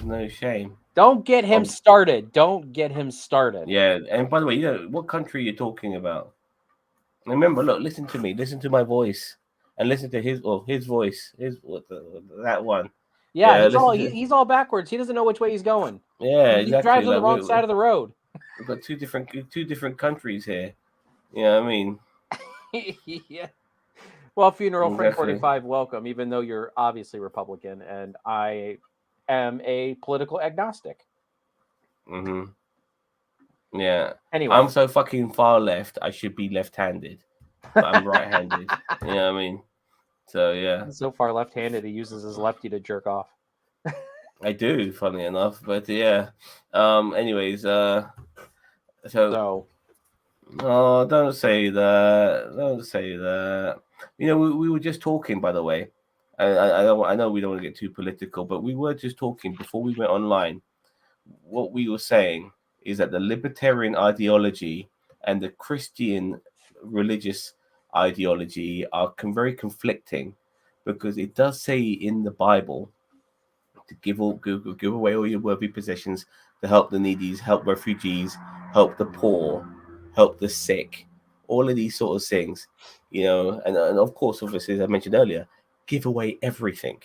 no shame. Don't get him started. Don't get him started. Yeah, and by the way, you know what country you're talking about. Remember, look, listen to me, listen to my voice, and listen to his voice, that one. Yeah, Yeah, listen to he's all backwards. He doesn't know which way he's going. yeah, He exactly. drives on the Like wrong side of the road. we've got two different countries here. You know what I mean? Yeah. Well, Funeral Friend Exactly. 45, welcome, even though you're obviously Republican, and I am a political agnostic. hmm Yeah, Anyway. I'm so fucking far left. I should be left-handed, but I'm right-handed. You know what I mean? So yeah, So far left-handed, he uses his lefty to jerk off. I do. Funny enough, but yeah. Anyways, so So, oh, don't say that. Don't say that. You know, we were just talking, by the way. I know we don't want to get too political, but we were just talking before we went online. What we were saying is that the libertarian ideology and the Christian religious ideology are very conflicting, because it does say in the Bible to give away all your worthy possessions, to help the needy, help refugees, help the poor, help the sick, all of these sort of things, you know, and of course, obviously, as I mentioned earlier, give away everything,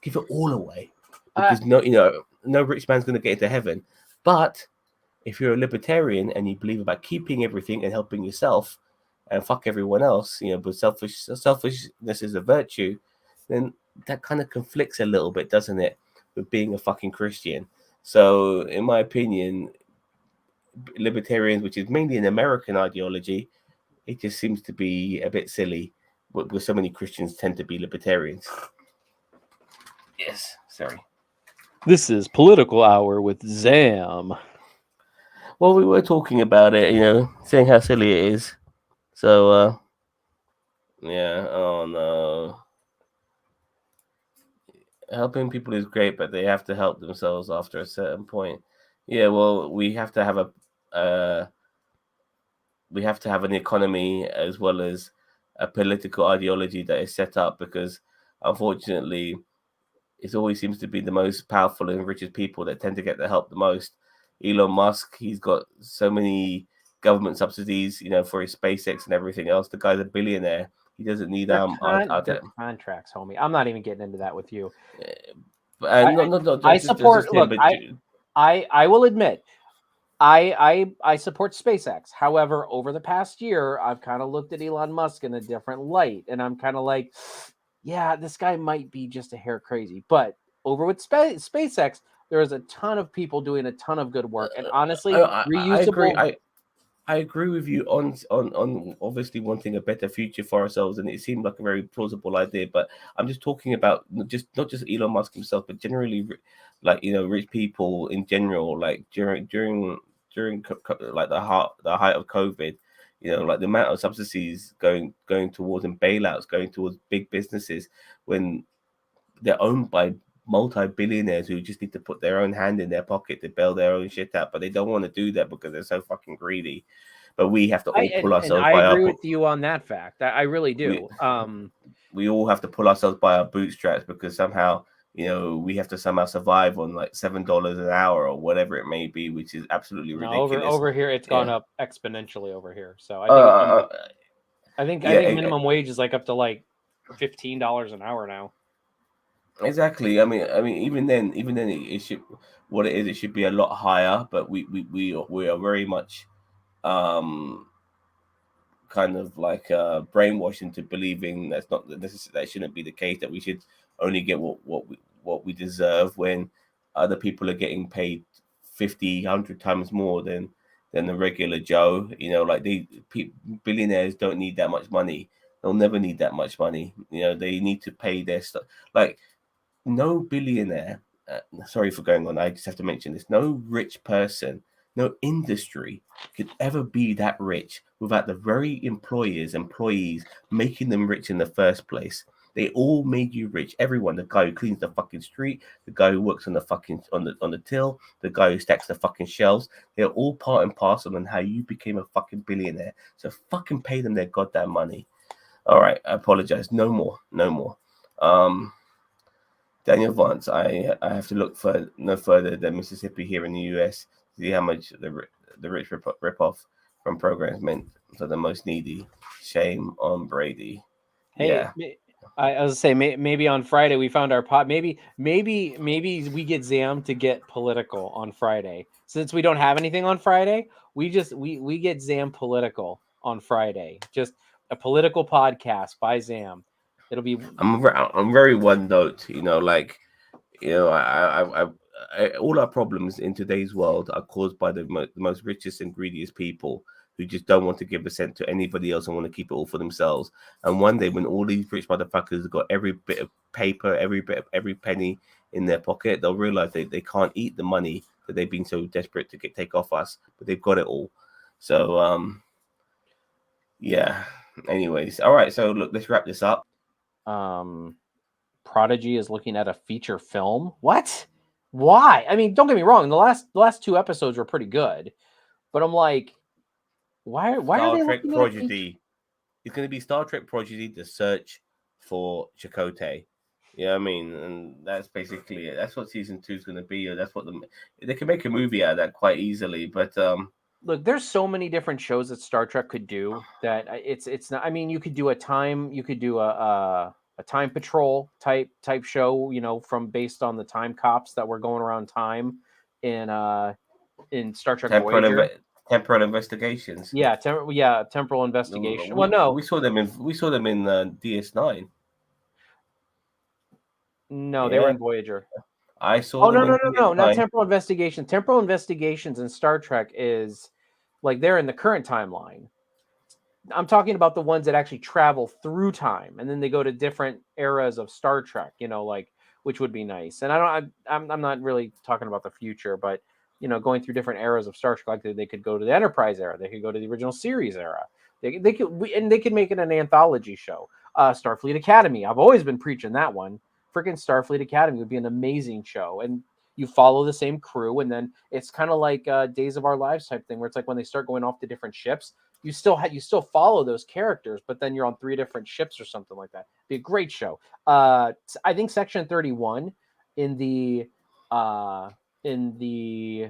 give it all away, uh, because no rich man's going to get into heaven. But if you're a libertarian and you believe about keeping everything and helping yourself and fuck everyone else, you know, but selfishness is a virtue, then that kind of conflicts a little bit, doesn't it, with being a fucking Christian? So, in my opinion, libertarians, which is mainly an American ideology, it just seems to be a bit silly, because so many Christians tend to be libertarians. Yes, sorry. this is Political Hour with Zam. Well, we were talking about it, you know, saying how silly it is. So, yeah, oh no. Helping people is great, but they have to help themselves after a certain point. Yeah, well, uh, we have to have an economy as well as a political ideology that is set up, because unfortunately, it always seems to be the most powerful and richest people that tend to get the help the most. Elon Musk, he's got so many government subsidies, you know, for his SpaceX and everything else. The guy's a billionaire. He doesn't need They're contracts, homie. I'm not even getting into that with you. and I, I not support. just him, Look, but I will admit, I support SpaceX. However, over the past year, I've kind of looked at Elon Musk in a different light, and I'm kind of like, yeah, this guy might be just a hair crazy. But over with SpaceX, there is a ton of people doing a ton of good work, and honestly, I agree. reusable. I agree with you on obviously wanting a better future for ourselves, and it seemed like a very plausible idea. But I'm just talking about not just Elon Musk himself, but generally, like, you know, rich people in general. Like like the height of COVID, you know, like the amount of subsidies going towards, and bailouts going towards big businesses, when they're owned by multi-billionaires who just need to put their own hand in their pocket to bail their own shit out, but they don't want to do that because they're so fucking greedy. But we have to all pull And ourselves I by our agree with you on that fact. I really we do. we all have to pull ourselves by our bootstraps, because somehow, you know, we have to somehow survive on like $7 an hour or whatever it may be, which is absolutely No, ridiculous. over here it's gone Yeah. up exponentially over here. So Uh, I yeah, think minimum wage is like up to like $15 an hour now. exactly. I mean, even then, it should, what it is, it should be a lot higher. But we are very much um kind of like brainwashed into believing that's not that shouldn't be the case, that we should only get what we deserve, when other people are getting paid 50 100 times more than the regular Joe. You know, like billionaires don't need that much money. They'll never need that much money. You know, they need to pay their stuff. Like, no billionaire, sorry for going on, I just have to mention this, no rich person, no industry could ever be that rich without the very employees making them rich in the first place. They all made you rich. Everyone, the guy who cleans the fucking street, the guy who works on the fucking on the till, the guy who stacks the fucking shelves, they're all part and parcel on how you became a fucking billionaire. So fucking pay them their goddamn money. All right, I apologize. No more. No more. Um Daniel Vance. I have to look for no further than Mississippi here in the U.S. to see how much the rich rip off from programs meant for the most needy. Shame on Brady. Hey, Yeah, I was gonna say maybe on Friday we found our pot. Maybe we get Zam to get political on Friday. Since we don't have anything on Friday, we get Zam political on Friday. Just a political podcast by Zam. It'll be I'm very one note. Like all our problems in today's world are caused by the most richest and greediest people who just don't want to give a cent to anybody else and want to keep it all for themselves. And one day, when all these rich motherfuckers have got every bit of paper, every penny in their pocket, they'll realize they can't eat the money that they've been so desperate to take off us, but they've got it all. So yeah. Anyways, all right. So look, let's wrap this up. um Prodigy is looking at a feature film. What? Why? I mean, don't get me wrong. The last two episodes were pretty good, but I'm like, why are Star they Trek looking at a feature? Prodigy. It's going to be Star Trek Prodigy: The Search for Chakotay. Yeah, I mean, and that's basically it. That's what season two is going to be. Or that's what they can make a movie out of that quite easily. But Look, there's so many different shows that Star Trek could do that it's not. I mean, you could do you could do a time patrol type show, from based on the time cops that were going around time in Star Trek temporal Voyager. temporal investigations. Yeah, temporal investigation. Well, no, We saw them in DS9. no, they were Yeah, in Voyager. I saw Oh them no, no, in no, no, not DS9. temporal investigation. Temporal investigations in Star Trek is like they're in the current timeline. I'm talking about the ones that actually travel through time and then they go to different eras of Star Trek, like which would be nice. And I'm not really talking about the future, but going through different eras of Star Trek, like they could go to the Enterprise era, they could go to the original series era. They could make it an anthology show. Starfleet Academy. I've always been preaching that one. Freaking Starfleet Academy would be an amazing show. And you follow the same crew, and then it's kind of like Days of Our Lives type thing, where it's like when they start going off to different ships, you still follow those characters, but then you're on three different ships or something like that. Be a great show. I think Section 31 in the uh in the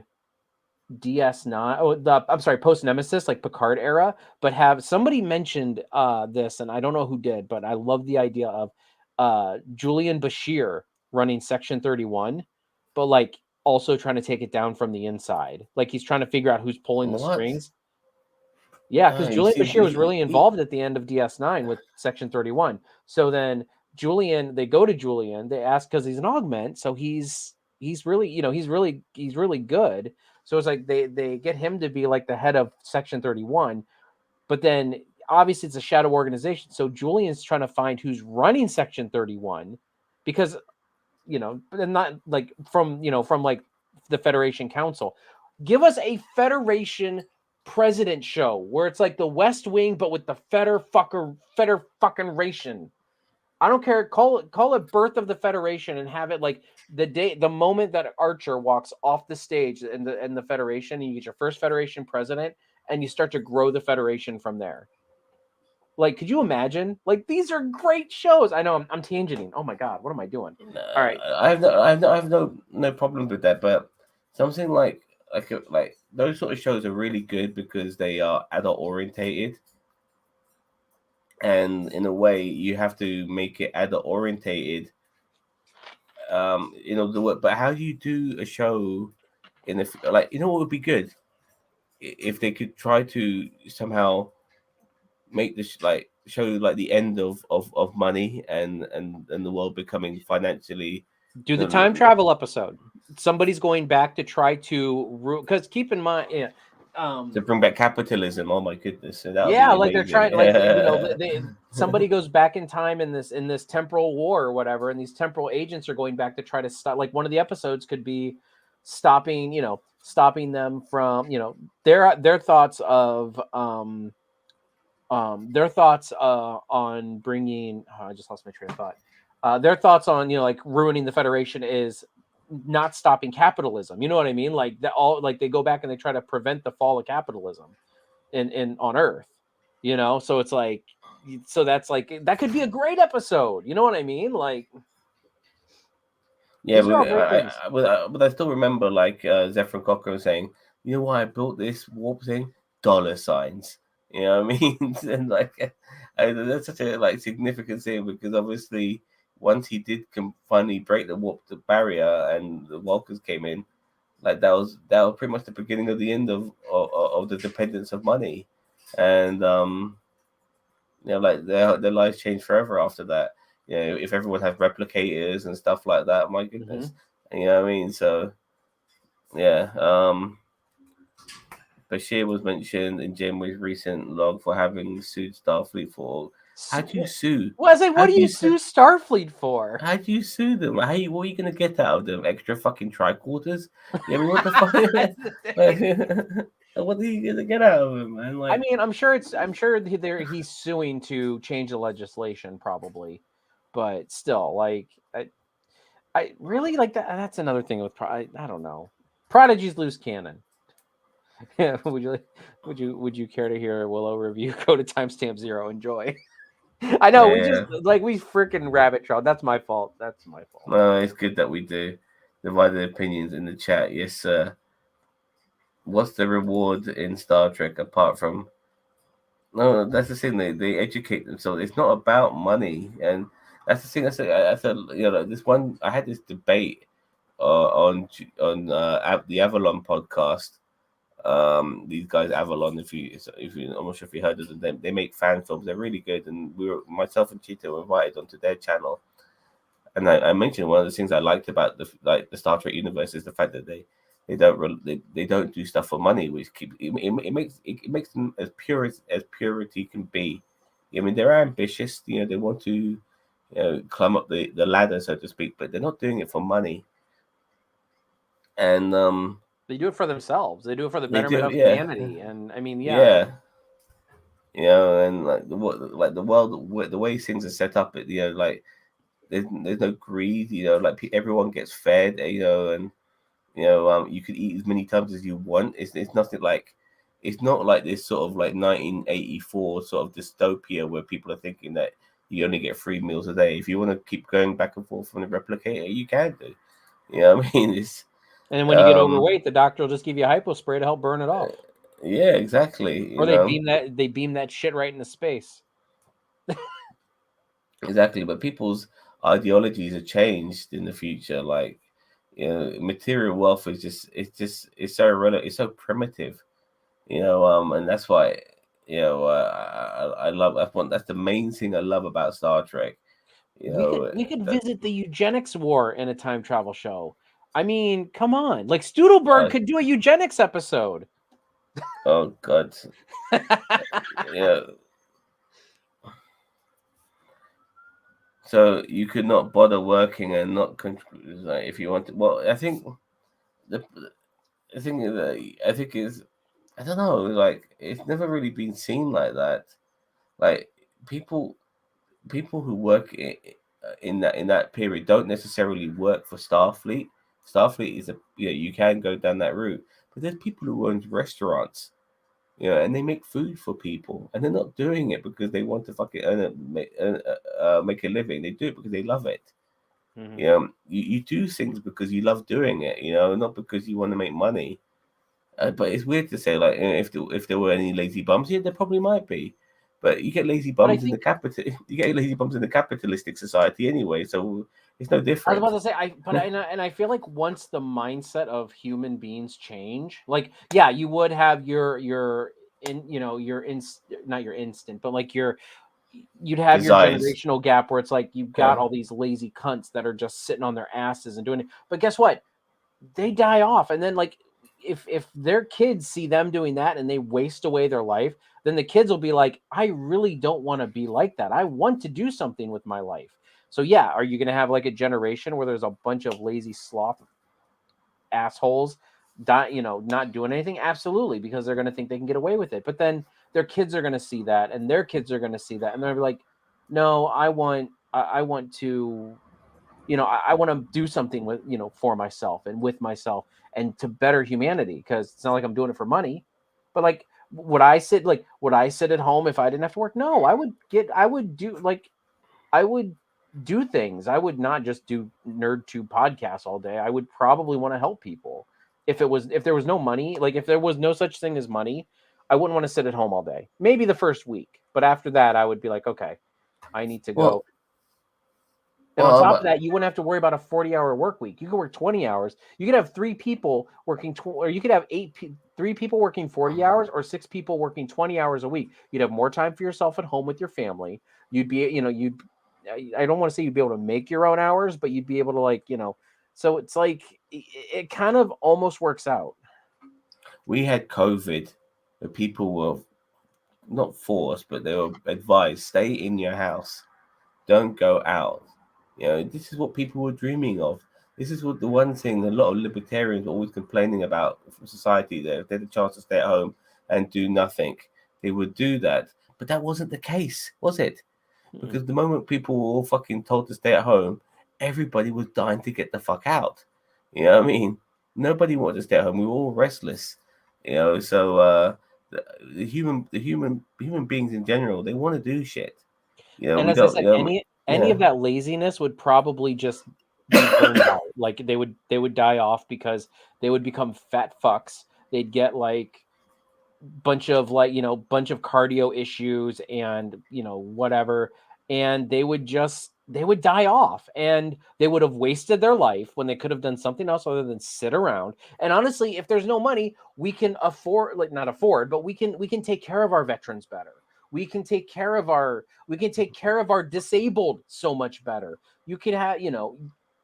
DS9, I'm sorry, post Nemesis, like Picard era, but have somebody mentioned this, and I don't know who did, but I love the idea of Julian Bashir running Section 31, but like also trying to take it down from the inside. Like he's trying to figure out who's pulling the What? strings. Yeah, because He Julian seems Bashir was really involved at the end of DS9 with Section 31. So then they go to Julian, they ask because he's an augment, so he's really, he's really good. So it's like they get him to be like the head of Section 31, but then obviously it's a shadow organization. So Julian's trying to find who's running Section 31 because and not like from like the Federation Council. Give us a Federation president show where it's like the West Wing, but with the Feder fucking ration. I don't care. Call it Birth of the Federation and have it like the moment that Archer walks off the stage in the Federation, and you get your first Federation president, and you start to grow the Federation from there. Like, could you imagine? Like, these are great shows. I know I'm tangenting. Oh my god, what am I doing? All right, I have no problem with that, but something like those sort of shows are really good because they are adult orientated, and in a way you have to make it adult orientated. The work, but how do you do a show in the like? What would be good if they could try to somehow make this like show like the end of money and the world becoming financially do you the know time travel episode. Somebody's going back to try to because keep in mind, yeah, to bring back capitalism. Oh my goodness, so that would yeah, be like they're amazing. trying, like somebody goes back in time in this temporal war or whatever, and these temporal agents are going back to try to stop. Like one of the episodes could be stopping them from their thoughts of their thoughts on bringing. Oh, I just lost my train of thought. Their thoughts on like ruining the Federation is not stopping capitalism. You know what I mean? Like that all like they go back and they try to prevent the fall of capitalism in on Earth. So it's like so that's like that could be a great episode. You know what I mean? Like Yeah, These are all great things. but I still remember like Zephyr Cocker saying, "You know why I built this warp thing? Dollar signs." You know what I mean? And like, that's such a like significant thing because obviously once he did finally break the warp the barrier and the Walkers came in, like that was pretty much the beginning of the end of the dependence of money, and like their lives changed forever after that. If everyone had replicators and stuff like that, my Hmm. goodness, you know what I mean. So yeah, Bashir was mentioned in Janeway's recent log for having sued Starfleet for. How do you sue? Well, I was like, How what do do you you sue? sue Starfleet for? How do you sue them? What are you gonna get out of them? Extra fucking tricorders? Yeah, I mean, what the fuck? That's the Like, thing. what are you gonna get out of them, man? I Like, mean, I'm sure he's suing to change the legislation, probably, but still, like, I really like that. That's another thing with I don't know. Prodigy's loose cannon. Yeah, would you care to hear a Willow review? Go to timestamp 0. Enjoy. I know we just yeah, like we freaking rabbit trail. That's my fault. That's my fault. no, it's good that we do divided opinions in the chat. Yes, sir. What's the reward in Star Trek apart from no? That's the thing. They educate themselves. It's not about money, and that's the thing. I said, this one. I had this debate on the Avalon podcast. These guys Avalon, if you, I'm not sure if you heard of them. They make fan films. They're really good, and myself and Cheeto were invited onto their channel. And I mentioned one of the things I liked about the Star Trek universe is the fact that they don't do stuff for money, which it makes them as pure as purity can be. I mean, they're ambitious. They want to climb up the ladder, so to speak, but they're not doing it for money. And They do it for themselves. They do it for the they betterment do, of yeah, humanity. And I mean, yeah, yeah. And like the world, the way things are set up, like there's no greed. Like everyone gets fed. And you could eat as many times as you want. It's nothing like it's not like this sort of like 1984 sort of dystopia where people are thinking that you only get 3 meals a day. If you want to keep going back and forth from the replicator, you can do. You know what I mean? It's and then when you get um overweight, the doctor will just give you a hypo spray to help burn it off, yeah, exactly. or they beam that shit right into space. Exactly, but people's ideologies are changed in the future. Like, material wealth is it's so it's so primitive. And that's why I love that's the main thing I love about Star Trek. You know We could that visit the eugenics war in a time travel show. I mean, come on. Like Studelberg uh, could do a eugenics episode. oh god, yeah. So you could not bother working and not like, if you want to. Well, I think the the thing is, I think is I don't know. Like it's never really been seen like that. Like people people who work in that period don't necessarily work for Starfleet. Starfleet is you can go down that route, but there's people who own restaurants, and they make food for people, and they're not doing it because they want to fucking make a living. They do it because they love it. Mhm. You do things because you love doing it, not because you want to make money. But it's weird to say, like, if there were any lazy bums, yeah, there probably might be. But you get lazy But I bums in the think capital. You get lazy bums in the capitalistic society anyway, so it's no I was different. about to say and I feel like once the mindset of human beings change, like yeah, you would have your in your not your instant, but like you'd have your Desires. generational gap where it's like you've got all these lazy cunts that are just sitting on their asses and doing it. But guess what? They die off, and then like if their kids see them doing that and they waste away their life, then the kids will be like, I really don't want to be like that. I want to do something with my life. So yeah, are you going to have like a generation where there's a bunch of lazy sloth assholes not doing anything? Absolutely, because they're going to think they can get away with it. But then their kids are going to see that, and their kids are going to see that, and they're like, no, I want to I want to do something with for myself and with myself and to better humanity, because it's not like I'm doing it for money. But like, would I sit at home if I didn't have to work? No, I would do like I would do things. I would not just do nerd tube podcasts all day. I would probably want to help people. If there was no money, like if there was no such thing as money, I wouldn't want to sit at home all day. Maybe the first week, but after that, I would be like, okay, I need to go. Well, And on well, top of but that, you wouldn't have to worry about a 40-hour work week. You could work 20 hours. You could have three people working, or you could have three people working 40 hours, or six people working 20 hours a week. You'd have more time for yourself at home with your family. You'd be, I don't want to say you'd be able to make your own hours, but you'd be able to, like, so it's like, it kind of almost works out. we had COVID, where people were not forced, but they were advised stay in your house, don't go out. This is what people were dreaming of. This is what the one thing a lot of libertarians are always complaining about from society, that if they had a chance to stay at home and do nothing, they would do that. But that wasn't the case, was it? Mm. Because the moment people were all fucking told to stay at home, everybody was dying to get the fuck out. You know what I mean? Nobody wanted to stay at home. We were all restless. So the human beings in general, they want to do shit. And We as I don't. said, any Yeah. of that laziness would probably just be burned out. Like they would die off because they would become fat fucks. They'd get like bunch of cardio issues and whatever, and they would die off, and they would have wasted their life when they could have done something else other than sit around. And honestly, if there's no money, we can afford, like, not afford, but we can take care of our veterans better. We can take care of our disabled so much better. You can have,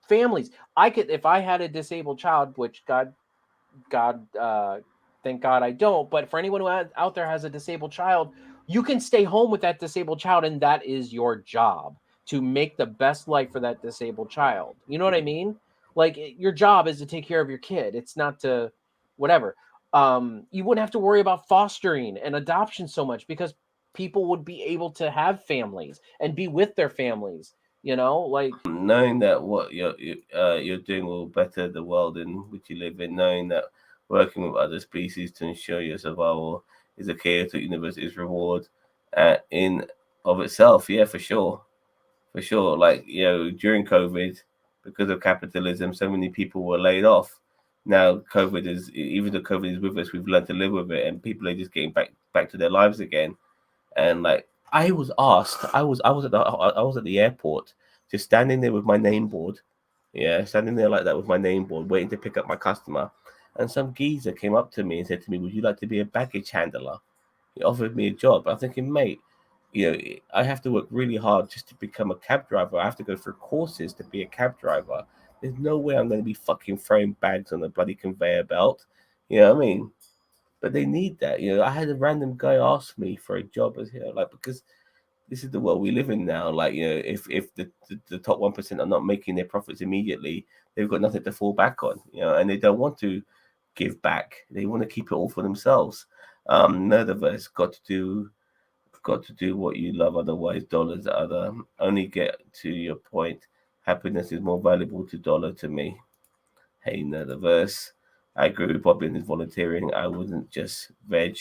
families. I could, if I had a disabled child, which God, thank God I don't. But for anyone who out there has a disabled child, you can stay home with that disabled child, and that is your job, to make the best life for that disabled child. You know what I mean? Like, your job is to take care of your kid. It's not to whatever. You wouldn't have to worry about fostering and adoption so much, because people would be able to have families and be with their families. Like, Knowing that what you're doing will better the world in which you live in, knowing that working with other species to ensure your survival is a chaotic universe is reward in of itself. Yeah, for sure. For sure. Like, during COVID, because of capitalism, so many people were laid off. Now COVID is, even though COVID is with us, we've learned to live with it, and people are just getting back to their lives again. And like, I was asked, I was at the airport, just standing there with my name board, yeah, standing there like that with my name board, waiting to pick up my customer, and some geezer came up to me and said to me, "Would you like to be a baggage handler?" He offered me a job. I'm thinking, mate, I have to work really hard just to become a cab driver. I have to go through courses to be a cab driver. There's no way I'm going to be fucking throwing bags on a bloody conveyor belt. You know what I mean? But they need that. I had a random guy ask me for a job as here, like, because this is the world we live in now. Like, if the top 1% are not making their profits immediately, they've got nothing to fall back on. And they don't want to give back. They want to keep it all for themselves. None of us got to do what you love, otherwise dollars are other. Only get to your point. Happiness is more valuable to dollar to me. Hey, Nerdiverse. I agree with Bobby in his volunteering. I wouldn't just veg.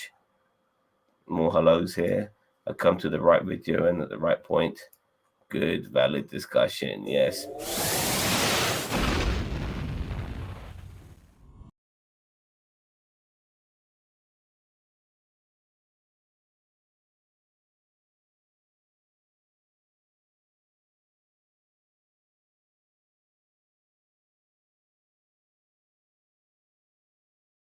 More hellos here. I come to the right video and at the right point. Good, valid discussion. Yes.